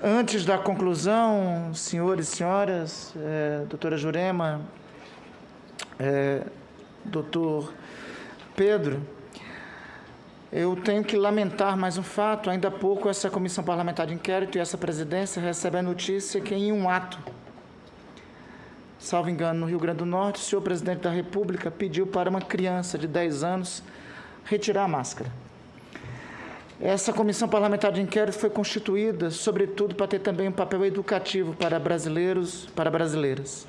Antes da conclusão, senhores e senhoras, doutora Jurema, doutor Pedro, eu tenho que lamentar mais um fato. Ainda há pouco, essa comissão parlamentar de inquérito e essa presidência recebe a notícia que, em um ato, salvo engano, no Rio Grande do Norte, o senhor presidente da República pediu para uma criança de 10 anos retirar a máscara. Essa comissão parlamentar de inquérito foi constituída, sobretudo, para ter também um papel educativo para brasileiros, para brasileiras.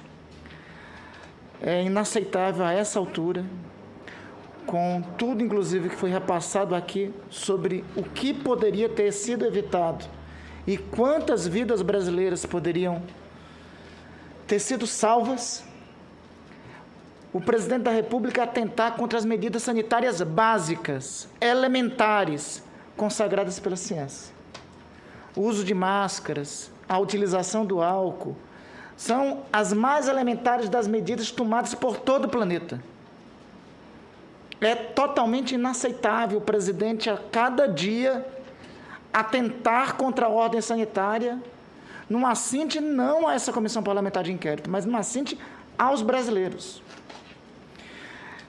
É inaceitável a essa altura, com tudo, inclusive, que foi repassado aqui, sobre o que poderia ter sido evitado e quantas vidas brasileiras poderiam ter sido salvas, o presidente da República atentar contra as medidas sanitárias básicas, elementares, consagradas pela ciência. O uso de máscaras, a utilização do álcool, são as mais elementares das medidas tomadas por todo o planeta. É totalmente inaceitável o presidente, a cada dia, atentar contra a ordem sanitária, num assinte não a essa comissão parlamentar de inquérito, mas num assinte aos brasileiros.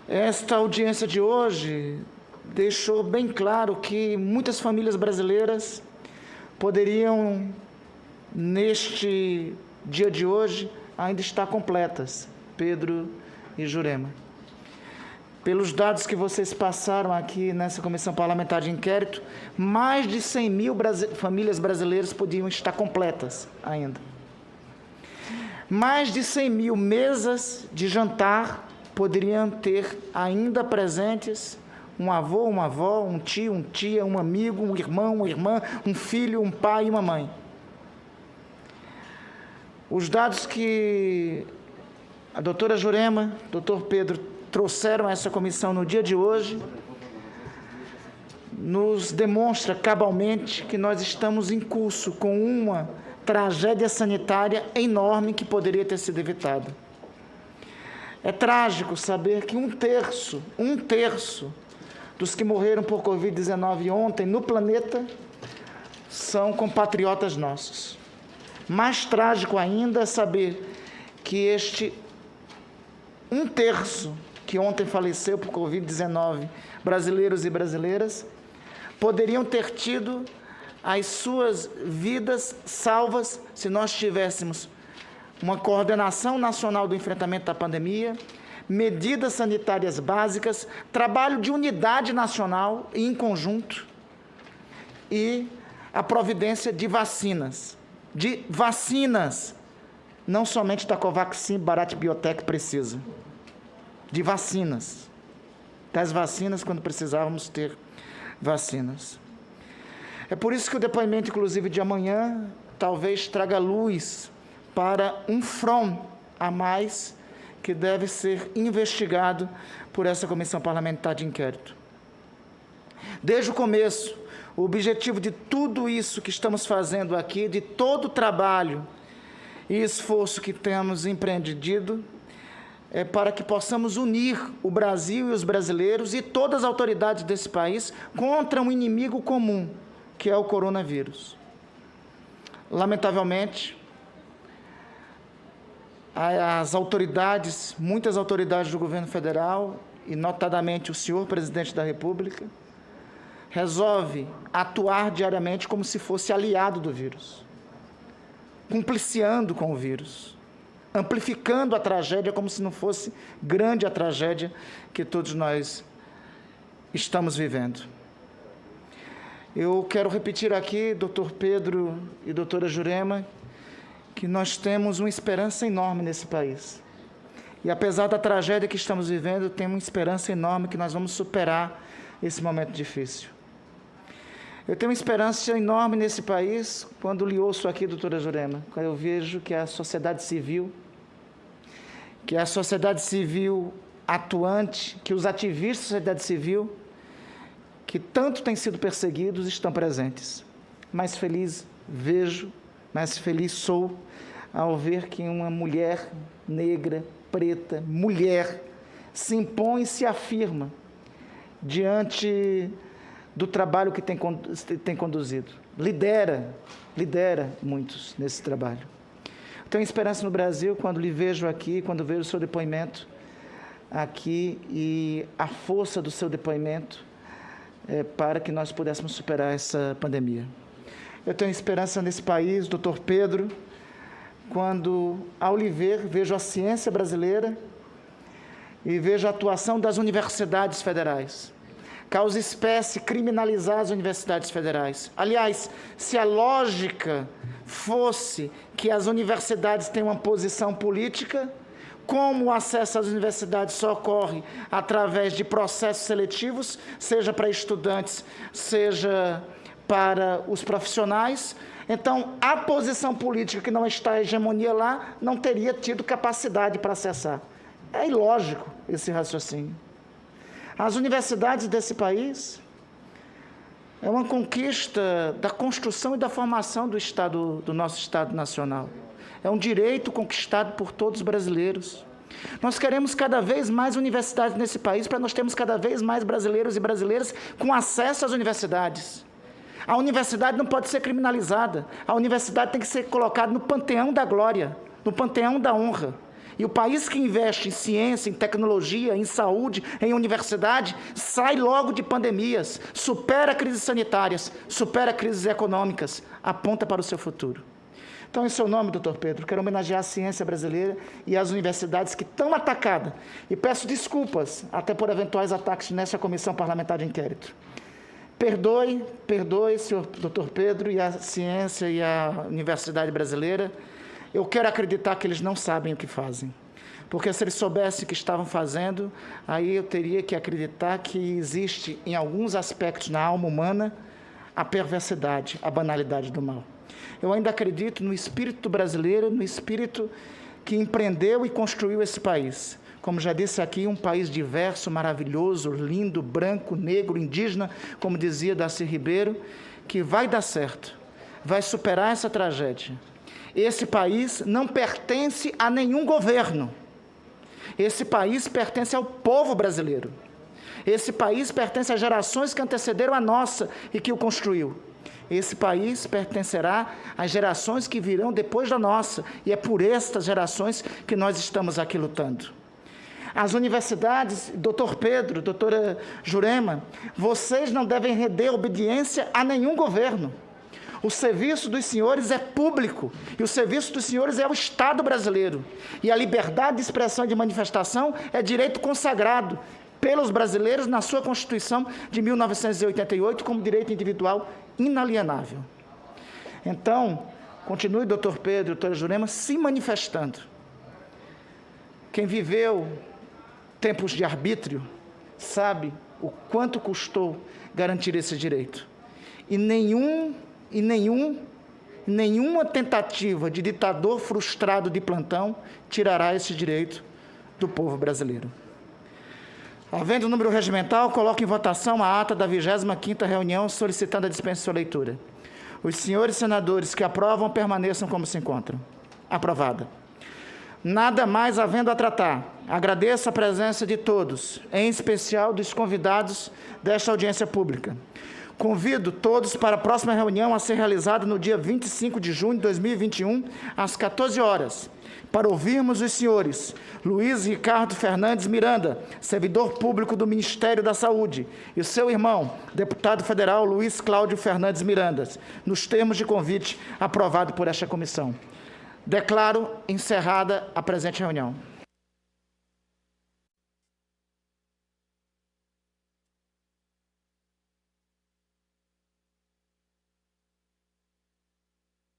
Esta audiência de hoje deixou bem claro que muitas famílias brasileiras poderiam, neste dia de hoje, ainda estar completas, Pedro e Jurema. Pelos dados que vocês passaram aqui nessa comissão parlamentar de inquérito, mais de 100 mil famílias brasileiras podiam estar completas ainda. Mais de 100 mil mesas de jantar poderiam ter ainda presentes um avô, uma avó, um tio, uma tia, um amigo, um irmão, uma irmã, um filho, um pai e uma mãe. Os dados que a doutora Jurema, doutor Pedro, trouxeram a essa comissão no dia de hoje, nos demonstra cabalmente que nós estamos em curso com uma tragédia sanitária enorme que poderia ter sido evitada. É trágico saber que um terço dos que morreram por Covid-19 ontem no planeta são compatriotas nossos. Mais trágico ainda é saber que este um terço que ontem faleceu por Covid-19, brasileiros e brasileiras, poderiam ter tido as suas vidas salvas se nós tivéssemos uma coordenação nacional do enfrentamento da pandemia, medidas sanitárias básicas, trabalho de unidade nacional e em conjunto e a providência de vacinas. Não somente da Covaxin, Bharat Biotech precisa. De vacinas. Das vacinas quando precisávamos ter vacinas. É por isso que o depoimento, inclusive, de amanhã, talvez traga luz para um front a mais que deve ser investigado por essa comissão parlamentar de inquérito. Desde o começo, o objetivo de tudo isso que estamos fazendo aqui, de todo o trabalho e esforço que temos empreendido, é para que possamos unir o Brasil e os brasileiros e todas as autoridades desse país contra um inimigo comum, que é o coronavírus. Lamentavelmente, as autoridades, muitas autoridades do governo federal, e notadamente o senhor presidente da República, resolve atuar diariamente como se fosse aliado do vírus, cumpliciando com o vírus, amplificando a tragédia como se não fosse grande a tragédia que todos nós estamos vivendo. Eu quero repetir aqui, doutor Pedro e doutora Jurema, que nós temos uma esperança enorme nesse país. E apesar da tragédia que estamos vivendo, temos uma esperança enorme que nós vamos superar esse momento difícil. Eu tenho uma esperança enorme nesse país quando lhe ouço aqui, doutora Jurema, quando eu vejo que a sociedade civil atuante, que os ativistas da sociedade civil, que tanto têm sido perseguidos, estão presentes. Mais feliz vejo, mais feliz sou ao ver que uma mulher negra, preta, mulher, se impõe e se afirma diante do trabalho que tem conduzido. lidera muitos nesse trabalho. Tenho esperança no Brasil quando lhe vejo aqui, quando vejo o seu depoimento aqui e a força do seu depoimento para que nós pudéssemos superar essa pandemia. Eu tenho esperança nesse país, doutor Pedro, quando, ao lhe ver, vejo a ciência brasileira e vejo a atuação das universidades federais. Causa espécie criminalizar as universidades federais. Aliás, se a lógica fosse que as universidades têm uma posição política, como o acesso às universidades só ocorre através de processos seletivos, seja para estudantes, seja para os profissionais, então a posição política que não está a hegemonia lá não teria tido capacidade para acessar. É ilógico esse raciocínio. As universidades desse país é uma conquista da construção e da formação do nosso Estado Nacional. É um direito conquistado por todos os brasileiros. Nós queremos cada vez mais universidades nesse país para nós termos cada vez mais brasileiros e brasileiras com acesso às universidades. A universidade não pode ser criminalizada. A universidade tem que ser colocada no panteão da glória, no panteão da honra. E o país que investe em ciência, em tecnologia, em saúde, em universidade, sai logo de pandemias, supera crises sanitárias, supera crises econômicas, aponta para o seu futuro. Então, em seu nome, doutor Pedro, quero homenagear a ciência brasileira e as universidades que estão atacadas. E peço desculpas até por eventuais ataques nesta comissão parlamentar de inquérito. Perdoe, senhor doutor Pedro, e a ciência e a universidade brasileira. Eu quero acreditar que eles não sabem o que fazem. Porque se eles soubessem o que estavam fazendo, aí eu teria que acreditar que existe, em alguns aspectos na alma humana, a perversidade, a banalidade do mal. Eu ainda acredito no espírito brasileiro, no espírito que empreendeu e construiu esse país. Como já disse aqui, um país diverso, maravilhoso, lindo, branco, negro, indígena, como dizia Darcy Ribeiro, que vai dar certo, vai superar essa tragédia. Esse país não pertence a nenhum governo. Esse país pertence ao povo brasileiro. Esse país pertence às gerações que antecederam a nossa e que o construiu. Esse país pertencerá às gerações que virão depois da nossa, e é por estas gerações que nós estamos aqui lutando. As universidades, doutor Pedro, doutora Jurema, vocês não devem render obediência a nenhum governo. O serviço dos senhores é público, e o serviço dos senhores é o Estado brasileiro. E a liberdade de expressão e de manifestação é direito consagrado pelos brasileiros na sua Constituição de 1988 como direito individual inalienável. Então, continue, doutor Pedro, doutora Jurema, se manifestando. Quem viveu tempos de arbítrio sabe o quanto custou garantir esse direito. E nenhuma tentativa de ditador frustrado de plantão tirará esse direito do povo brasileiro. Havendo o número regimental, coloco em votação a ata da 25ª reunião solicitando a dispensa de sua leitura. Os senhores senadores que aprovam permaneçam como se encontram. Aprovada. Nada mais havendo a tratar, agradeço a presença de todos, em especial dos convidados desta audiência pública. Convido todos para a próxima reunião a ser realizada no dia 25 de junho de 2021, às 14 horas, para ouvirmos os senhores Luiz Ricardo Fernandes Miranda, servidor público do Ministério da Saúde, e o seu irmão, deputado federal Luiz Cláudio Fernandes Miranda, nos termos de convite aprovado por esta comissão. Declaro encerrada a presente reunião.